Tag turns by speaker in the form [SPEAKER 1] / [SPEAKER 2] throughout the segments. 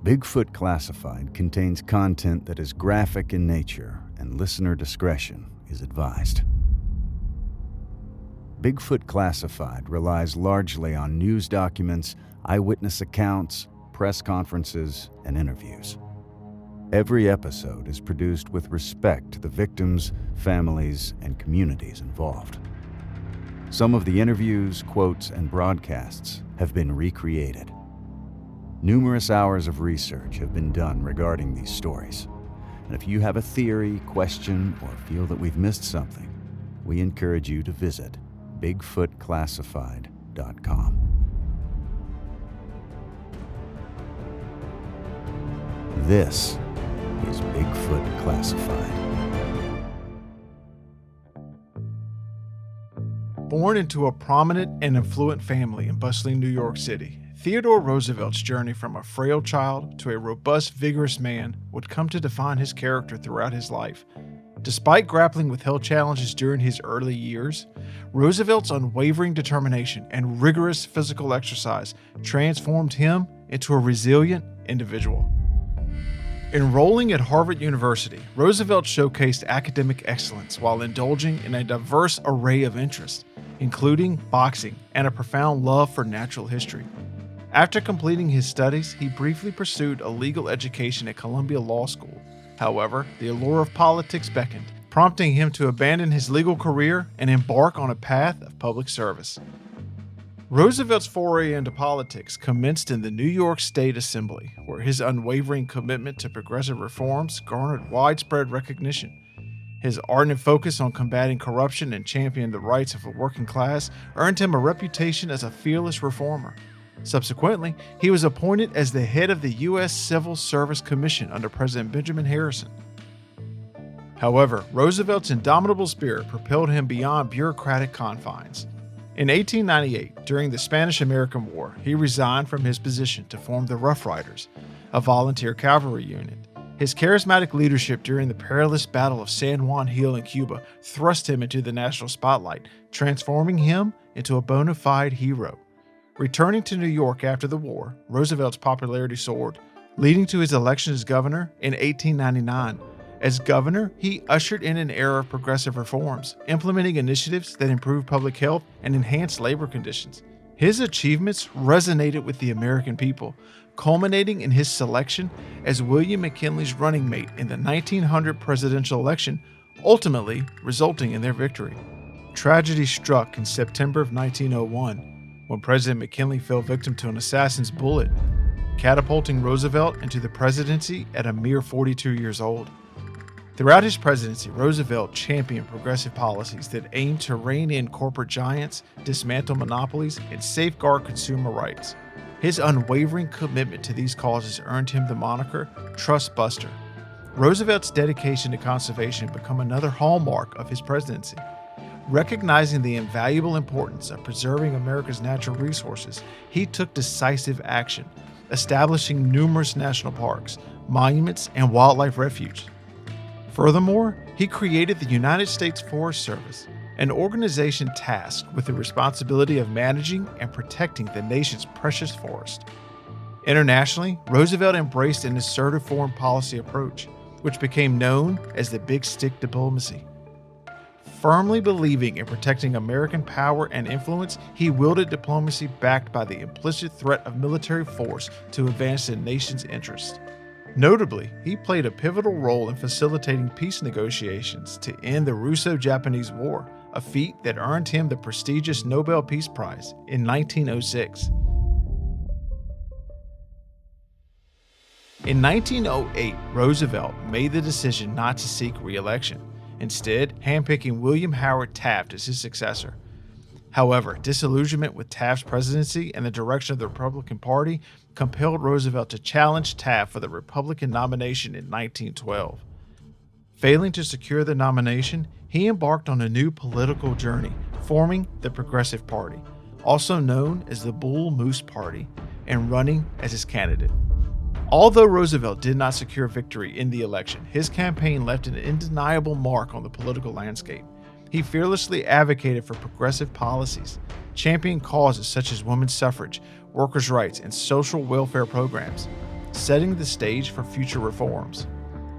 [SPEAKER 1] Bigfoot Classified contains content that is graphic in nature, and listener discretion is advised. Bigfoot Classified relies largely on news documents, eyewitness accounts, press conferences, and interviews. Every episode is produced with respect to the victims, families, and communities involved. Some of the interviews, quotes, and broadcasts have been recreated. Numerous hours of research have been done regarding these stories. And if you have a theory, question, or feel that we've missed something, we encourage you to visit BigfootClassified.com. This is Bigfoot Classified.
[SPEAKER 2] Born into a prominent and affluent family in bustling New York City, Theodore Roosevelt's journey from a frail child to a robust, vigorous man would come to define his character throughout his life. Despite grappling with health challenges during his early years, Roosevelt's unwavering determination and rigorous physical exercise transformed him into a resilient individual. Enrolling at Harvard University, Roosevelt showcased academic excellence while indulging in a diverse array of interests, including boxing and a profound love for natural history. After completing his studies, he briefly pursued a legal education at Columbia Law School. However, the allure of politics beckoned, prompting him to abandon his legal career and embark on a path of public service. Roosevelt's foray into politics commenced in the New York State Assembly, where his unwavering commitment to progressive reforms garnered widespread recognition. His ardent focus on combating corruption and championing the rights of the working class earned him a reputation as a fearless reformer. Subsequently, he was appointed as the head of the U.S. Civil Service Commission under President Benjamin Harrison. However, Roosevelt's indomitable spirit propelled him beyond bureaucratic confines. In 1898, during the Spanish-American War, he resigned from his position to form the Rough Riders, a volunteer cavalry unit. His charismatic leadership during the perilous Battle of San Juan Hill in Cuba thrust him into the national spotlight, transforming him into a bona fide hero. Returning to New York after the war, Roosevelt's popularity soared, leading to his election as governor in 1899. As governor, he ushered in an era of progressive reforms, implementing initiatives that improved public health and enhanced labor conditions. His achievements resonated with the American people, culminating in his selection as William McKinley's running mate in the 1900 presidential election, ultimately resulting in their victory. Tragedy struck in September of 1901, when President McKinley fell victim to an assassin's bullet, catapulting Roosevelt into the presidency at a mere 42 years old. Throughout his presidency, Roosevelt championed progressive policies that aimed to rein in corporate giants, dismantle monopolies, and safeguard consumer rights. His unwavering commitment to these causes earned him the moniker Trust Buster. Roosevelt's dedication to conservation became another hallmark of his presidency. Recognizing the invaluable importance of preserving America's natural resources, he took decisive action, establishing numerous national parks, monuments, and wildlife refuges. Furthermore, he created the United States Forest Service, an organization tasked with the responsibility of managing and protecting the nation's precious forest. Internationally, Roosevelt embraced an assertive foreign policy approach, which became known as the Big Stick diplomacy. Firmly believing in protecting American power and influence, he wielded diplomacy backed by the implicit threat of military force to advance the nation's interests. Notably, he played a pivotal role in facilitating peace negotiations to end the Russo-Japanese War, a feat that earned him the prestigious Nobel Peace Prize in 1906. In 1908, Roosevelt made the decision not to seek re-election, instead handpicking William Howard Taft as his successor. However, disillusionment with Taft's presidency and the direction of the Republican Party compelled Roosevelt to challenge Taft for the Republican nomination in 1912. Failing to secure the nomination, he embarked on a new political journey, forming the Progressive Party, also known as the Bull Moose Party, and running as his candidate. Although Roosevelt did not secure victory in the election, his campaign left an undeniable mark on the political landscape. He fearlessly advocated for progressive policies, championing causes such as women's suffrage, workers' rights, and social welfare programs. setting the stage for future reforms.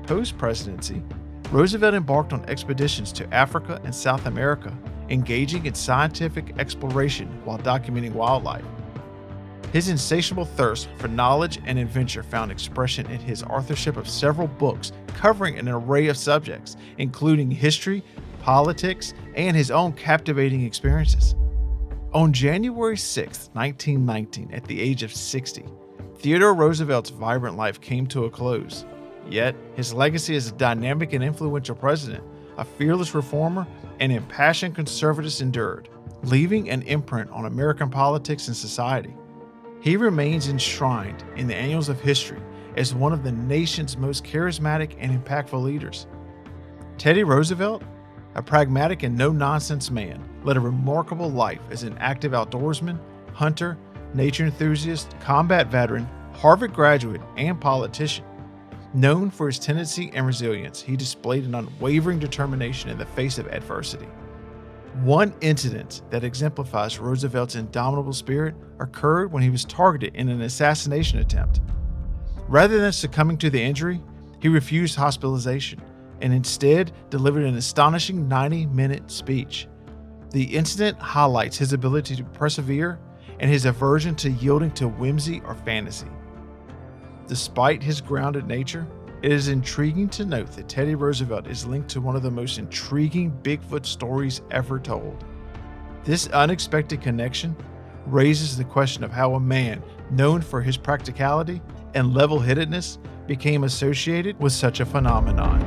[SPEAKER 2] Post-presidency, Roosevelt embarked on expeditions to Africa and South America, engaging in scientific exploration while documenting wildlife. His insatiable thirst for knowledge and adventure found expression in his authorship of several books covering an array of subjects, including history, politics, and his own captivating experiences. On January 6, 1919, at the age of 60, Theodore Roosevelt's vibrant life came to a close. Yet, his legacy as a dynamic and influential president, a fearless reformer, and impassioned conservative endured, leaving an imprint on American politics and society. He remains enshrined in the annals of history as one of the nation's most charismatic and impactful leaders. Teddy Roosevelt, a pragmatic and no-nonsense man, led a remarkable life as an active outdoorsman, hunter, nature enthusiast, combat veteran, Harvard graduate, and politician. Known for his tenacity and resilience, he displayed an unwavering determination in the face of adversity. One incident that exemplifies Roosevelt's indomitable spirit occurred when he was targeted in an assassination attempt. Rather than succumbing to the injury, he refused hospitalization and instead delivered an astonishing 90-minute speech. The incident highlights his ability to persevere and his aversion to yielding to whimsy or fantasy. Despite his grounded nature, it is intriguing to note that Teddy Roosevelt is linked to one of the most intriguing Bigfoot stories ever told. This unexpected connection raises the question of how a man known for his practicality and level-headedness became associated with such a phenomenon.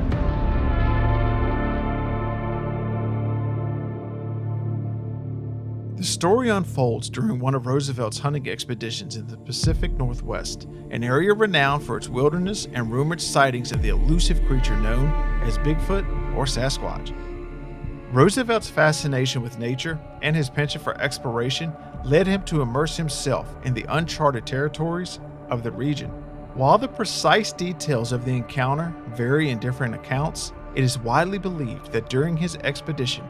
[SPEAKER 2] The story unfolds during one of Roosevelt's hunting expeditions in the Pacific Northwest, an area renowned for its wilderness and rumored sightings of the elusive creature known as Bigfoot or Sasquatch. Roosevelt's fascination with nature and his penchant for exploration led him to immerse himself in the uncharted territories of the region. While the precise details of the encounter vary in different accounts, it is widely believed that during his expedition,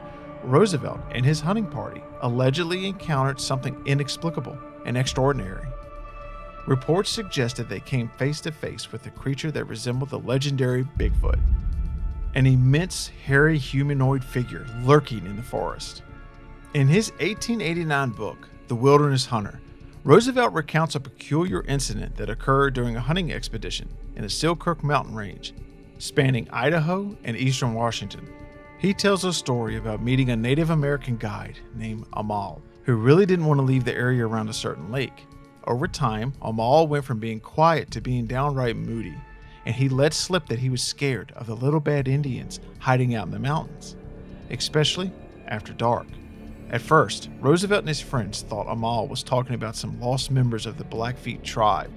[SPEAKER 2] Roosevelt and his hunting party allegedly encountered something inexplicable and extraordinary. Reports suggest that they came face to face with a creature that resembled the legendary Bigfoot, an immense hairy humanoid figure lurking in the forest. In his 1889 book, The Wilderness Hunter, Roosevelt recounts a peculiar incident that occurred during a hunting expedition in the Selkirk mountain range, spanning Idaho and eastern Washington. He tells a story about meeting a Native American guide named Amal, who really didn't want to leave the area around a certain lake. Over time, Amal went from being quiet to being downright moody, and he let slip that he was scared of the little bad Indians hiding out in the mountains, especially after dark. At first, Roosevelt and his friends thought Amal was talking about some lost members of the Blackfeet tribe,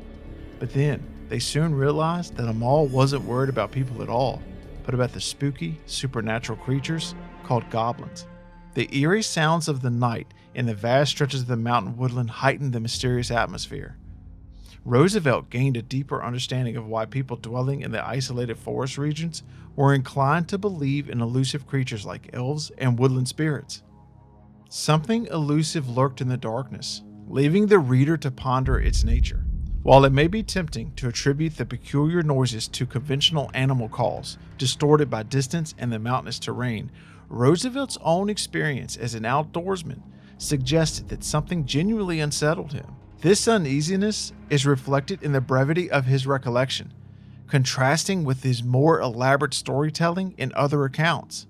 [SPEAKER 2] but then they soon realized that Amal wasn't worried about people at all, but about the spooky, supernatural creatures called goblins. The eerie sounds of the night in the vast stretches of the mountain woodland heightened the mysterious atmosphere. Roosevelt gained a deeper understanding of why people dwelling in the isolated forest regions were inclined to believe in elusive creatures like elves and woodland spirits. Something elusive lurked in the darkness, leaving the reader to ponder its nature. While it may be tempting to attribute the peculiar noises to conventional animal calls, distorted by distance and the mountainous terrain, Roosevelt's own experience as an outdoorsman suggested that something genuinely unsettled him. This uneasiness is reflected in the brevity of his recollection, contrasting with his more elaborate storytelling in other accounts.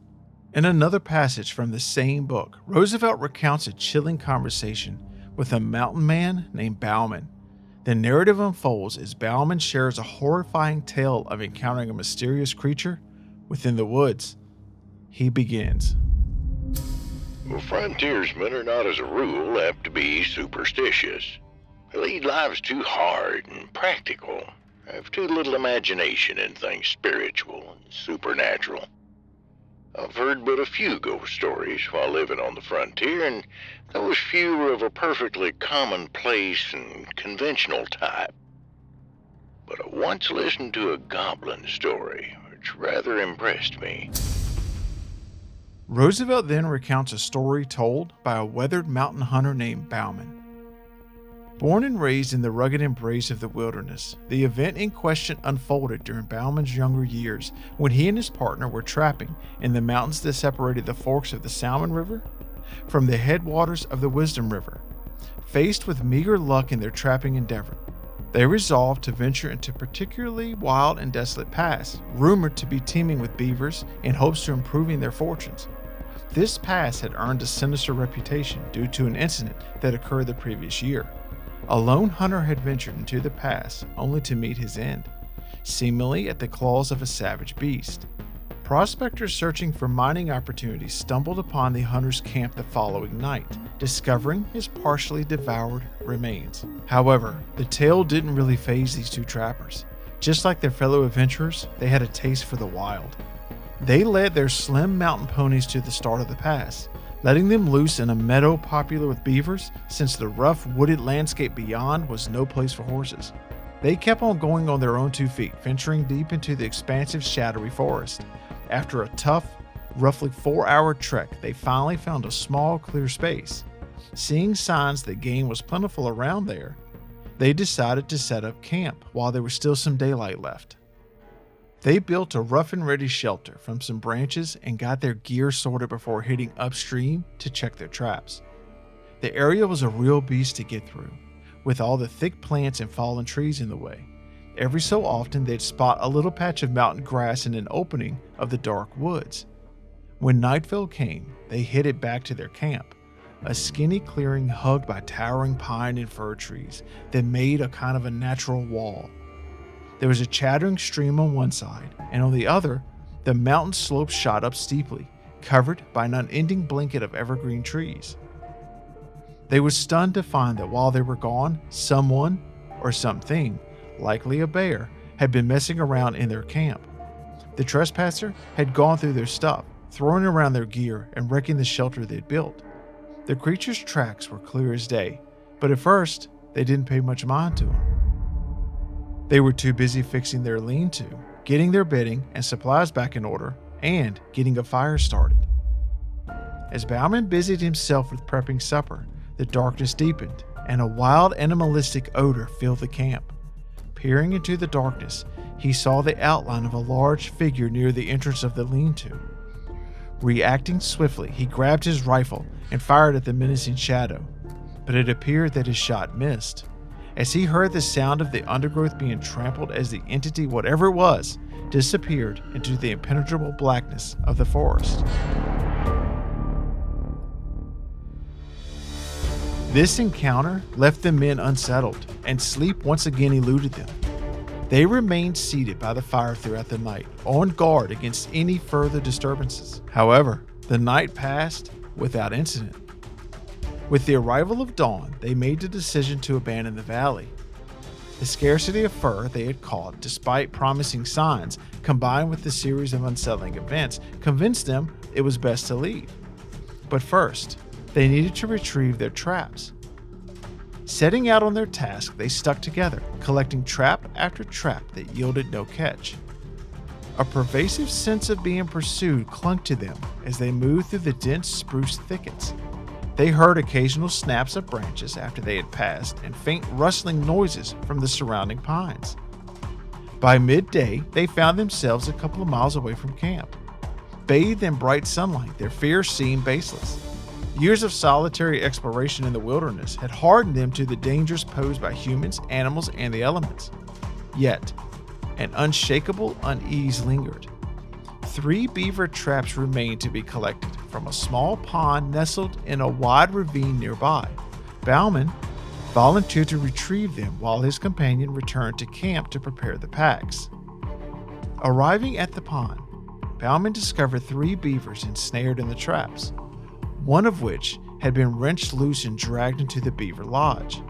[SPEAKER 2] In another passage from the same book, Roosevelt recounts a chilling conversation with a mountain man named Bauman. The narrative unfolds as Bauman shares a horrifying tale of encountering a mysterious creature within the woods. He begins.
[SPEAKER 3] Well, frontiersmen are not as a rule apt to be superstitious. They lead lives too hard and practical, have too little imagination in things spiritual and supernatural. I've heard but a few ghost stories while living on the frontier, and those few were of a perfectly commonplace and conventional type. But I once listened to a goblin story, which rather impressed me.
[SPEAKER 2] Roosevelt then recounts a story told by a weathered mountain hunter named Bauman. Born and raised in the rugged embrace of the wilderness, the event in question unfolded during Bauman's younger years when he and his partner were trapping in the mountains that separated the forks of the Salmon River from the headwaters of the Wisdom River. Faced with meager luck in their trapping endeavor, they resolved to venture into a particularly wild and desolate pass, rumored to be teeming with beavers in hopes of improving their fortunes. This pass had earned a sinister reputation due to an incident that occurred the previous year. A lone hunter had ventured into the pass only to meet his end, seemingly at the claws of a savage beast. Prospectors searching for mining opportunities stumbled upon the hunter's camp the following night, discovering his partially devoured remains. However, the tale didn't really faze these two trappers. Just like their fellow adventurers, they had a taste for the wild. They led their slim mountain ponies to the start of the pass, letting them loose in a meadow popular with beavers since the rough wooded landscape beyond was no place for horses. They kept on going on their own 2 feet, venturing deep into the expansive shadowy forest. After a tough, roughly 4-hour trek, they finally found a small, clear space. Seeing signs that game was plentiful around there, they decided to set up camp while there was still some daylight left. They built a rough and ready shelter from some branches and got their gear sorted before heading upstream to check their traps. The area was a real beast to get through, with all the thick plants and fallen trees in the way. Every so often they'd spot a little patch of mountain grass in an opening of the dark woods. When nightfall came, they headed back to their camp, a skinny clearing hugged by towering pine and fir trees that made a kind of a natural wall. There was a chattering stream on one side, and on the other, the mountain slope shot up steeply, covered by an unending blanket of evergreen trees. They were stunned to find that while they were gone, someone, or something, likely a bear, had been messing around in their camp. The trespasser had gone through their stuff, throwing around their gear and wrecking the shelter they'd built. The creature's tracks were clear as day, but at first, they didn't pay much mind to him. They were too busy fixing their lean-to, getting their bedding and supplies back in order, and getting a fire started. As Bauman busied himself with prepping supper, the darkness deepened, and a wild animalistic odor filled the camp. Peering into the darkness, he saw the outline of a large figure near the entrance of the lean-to. Reacting swiftly, he grabbed his rifle and fired at the menacing shadow, but it appeared that his shot missed. As he heard the sound of the undergrowth being trampled as the entity, whatever it was, disappeared into the impenetrable blackness of the forest. This encounter left the men unsettled, and sleep once again eluded them. They remained seated by the fire throughout the night, on guard against any further disturbances. However, the night passed without incident. With the arrival of dawn, they made the decision to abandon the valley. The scarcity of fur they had caught, despite promising signs, combined with the series of unsettling events, convinced them it was best to leave. But first, they needed to retrieve their traps. Setting out on their task, they stuck together, collecting trap after trap that yielded no catch. A pervasive sense of being pursued clung to them as they moved through the dense spruce thickets. They heard occasional snaps of branches after they had passed and faint rustling noises from the surrounding pines. By midday, they found themselves a couple of miles away from camp. Bathed in bright sunlight, their fears seemed baseless. Years of solitary exploration in the wilderness had hardened them to the dangers posed by humans, animals, and the elements. Yet, an unshakable unease lingered. 3 beaver traps remained to be collected from a small pond nestled in a wide ravine nearby. Bauman volunteered to retrieve them while his companion returned to camp to prepare the packs. Arriving at the pond, Bauman discovered 3 beavers ensnared in the traps, one of which had been wrenched loose and dragged into the beaver lodge.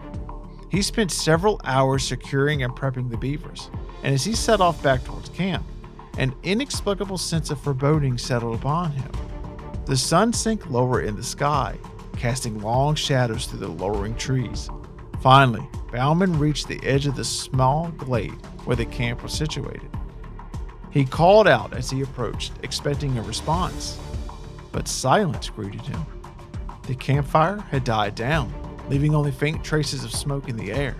[SPEAKER 2] He spent several hours securing and prepping the beavers, and as he set off back towards camp, an inexplicable sense of foreboding settled upon him. The sun sank lower in the sky, casting long shadows through the lowering trees. Finally, Bauman reached the edge of the small glade where the camp was situated. He called out as he approached, expecting a response, but silence greeted him. The campfire had died down, leaving only faint traces of smoke in the air.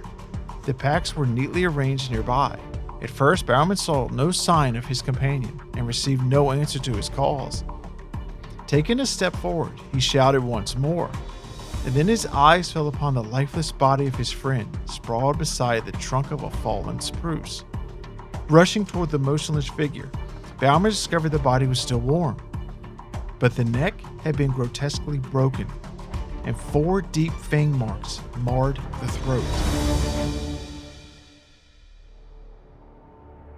[SPEAKER 2] The packs were neatly arranged nearby. At first, Bauman saw no sign of his companion and received no answer to his calls. Taking a step forward, he shouted once more, and then his eyes fell upon the lifeless body of his friend sprawled beside the trunk of a fallen spruce. Rushing toward the motionless figure, Bauman discovered the body was still warm, but the neck had been grotesquely broken, and 4 deep fang marks marred the throat.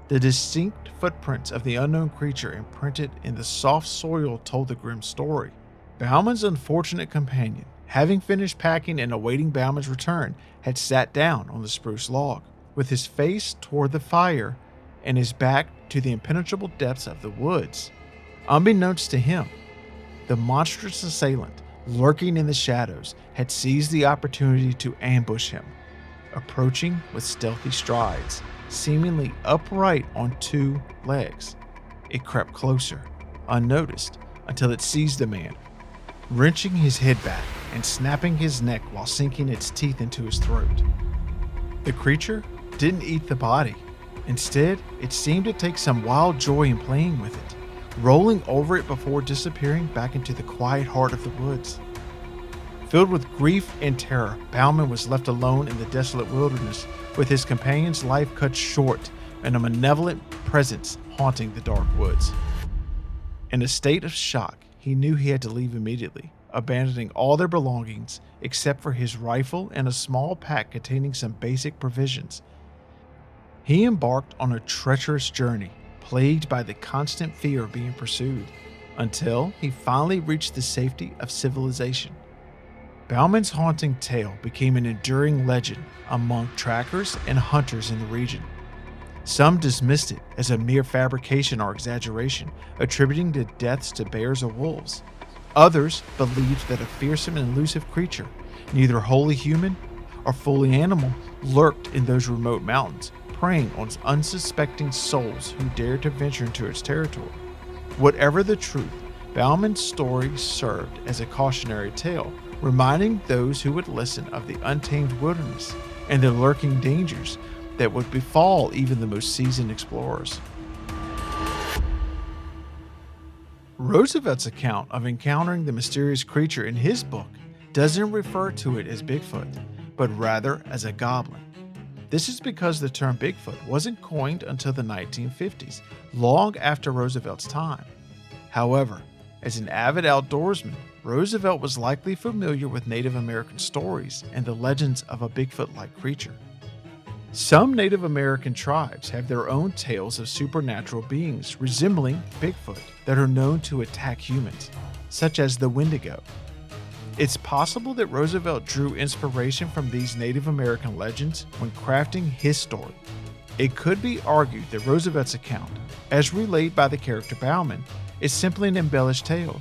[SPEAKER 2] The distinct footprints of the unknown creature imprinted in the soft soil told the grim story. Bauman's unfortunate companion, having finished packing and awaiting Bauman's return, had sat down on the spruce log, with his face toward the fire and his back to the impenetrable depths of the woods. Unbeknownst to him, the monstrous assailant, lurking in the shadows, had seized the opportunity to ambush him. Approaching with stealthy strides, seemingly upright on 2 legs, it crept closer, unnoticed, until it seized the man, wrenching his head back and snapping his neck while sinking its teeth into his throat. The creature didn't eat the body. Instead, it seemed to take some wild joy in playing with it, rolling over it before disappearing back into the quiet heart of the woods. Filled with grief and terror, Bauman was left alone in the desolate wilderness, with his companion's life cut short and a malevolent presence haunting the dark woods. In a state of shock, he knew he had to leave immediately, abandoning all their belongings except for his rifle and a small pack containing some basic provisions. He embarked on a treacherous journey, plagued by the constant fear of being pursued, until he finally reached the safety of civilization. Bauman's haunting tale became an enduring legend among trackers and hunters in the region. Some dismissed it as a mere fabrication or exaggeration, attributing the deaths to bears or wolves. Others believed that a fearsome and elusive creature, neither wholly human or fully animal, lurked in those remote mountains, preying on unsuspecting souls who dared to venture into its territory. Whatever the truth, Bauman's story served as a cautionary tale, reminding those who would listen of the untamed wilderness and the lurking dangers that would befall even the most seasoned explorers. Roosevelt's account of encountering the mysterious creature in his book doesn't refer to it as Bigfoot, but rather as a goblin. This is because the term Bigfoot wasn't coined until the 1950s, long after Roosevelt's time. However, as an avid outdoorsman, Roosevelt was likely familiar with Native American stories and the legends of a Bigfoot-like creature. Some Native American tribes have their own tales of supernatural beings resembling Bigfoot that are known to attack humans, such as the Wendigo. It's possible that Roosevelt drew inspiration from these Native American legends when crafting his story. It could be argued that Roosevelt's account, as relayed by the character Bauman, is simply an embellished tale.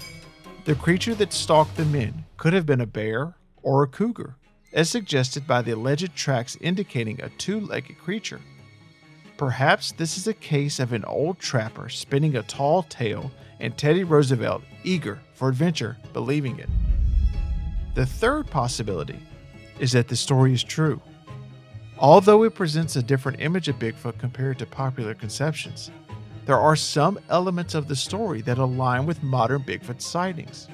[SPEAKER 2] The creature that stalked the men could have been a bear or a cougar, as suggested by the alleged tracks indicating a 2-legged creature. Perhaps this is a case of an old trapper spinning a tall tale and Teddy Roosevelt, eager for adventure, believing it. The third possibility is that the story is true. Although it presents a different image of Bigfoot compared to popular conceptions, there are some elements of the story that align with modern Bigfoot sightings.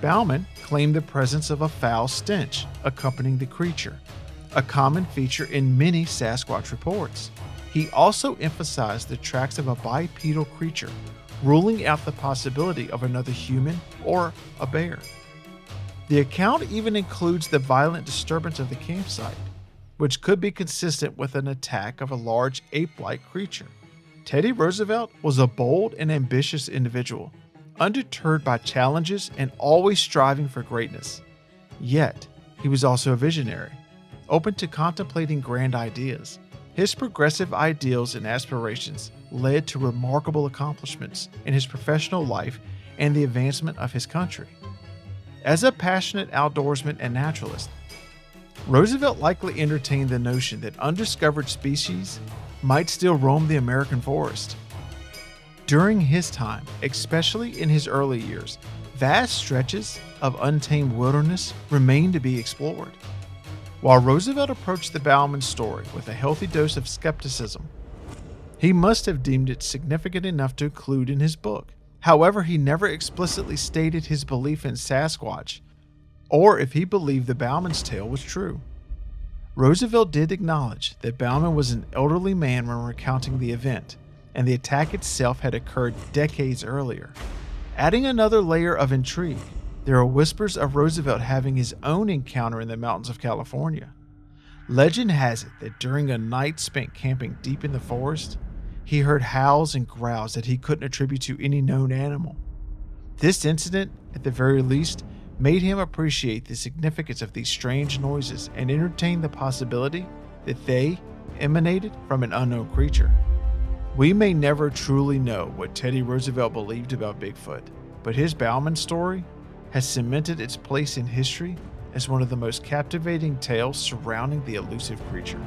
[SPEAKER 2] Bauman claimed the presence of a foul stench accompanying the creature, a common feature in many Sasquatch reports. He also emphasized the tracks of a bipedal creature, ruling out the possibility of another human or a bear. The account even includes the violent disturbance of the campsite, which could be consistent with an attack of a large ape-like creature. Teddy Roosevelt was a bold and ambitious individual, undeterred by challenges and always striving for greatness. Yet, he was also a visionary, open to contemplating grand ideas. His progressive ideals and aspirations led to remarkable accomplishments in his professional life and the advancement of his country. As a passionate outdoorsman and naturalist, Roosevelt likely entertained the notion that undiscovered species might still roam the American forest. During his time, especially in his early years, vast stretches of untamed wilderness remained to be explored. While Roosevelt approached the Bauman story with a healthy dose of skepticism, he must have deemed it significant enough to include in his book. However, he never explicitly stated his belief in Sasquatch, or if he believed the Bauman's tale was true. Roosevelt did acknowledge that Bauman was an elderly man when recounting the event, and the attack itself had occurred decades earlier. Adding another layer of intrigue, there are whispers of Roosevelt having his own encounter in the mountains of California. Legend has it that during a night spent camping deep in the forest, he heard howls and growls that he couldn't attribute to any known animal. This incident, at the very least, made him appreciate the significance of these strange noises and entertain the possibility that they emanated from an unknown creature. We may never truly know what Teddy Roosevelt believed about Bigfoot, but his Bauman story has cemented its place in history as one of the most captivating tales surrounding the elusive creature.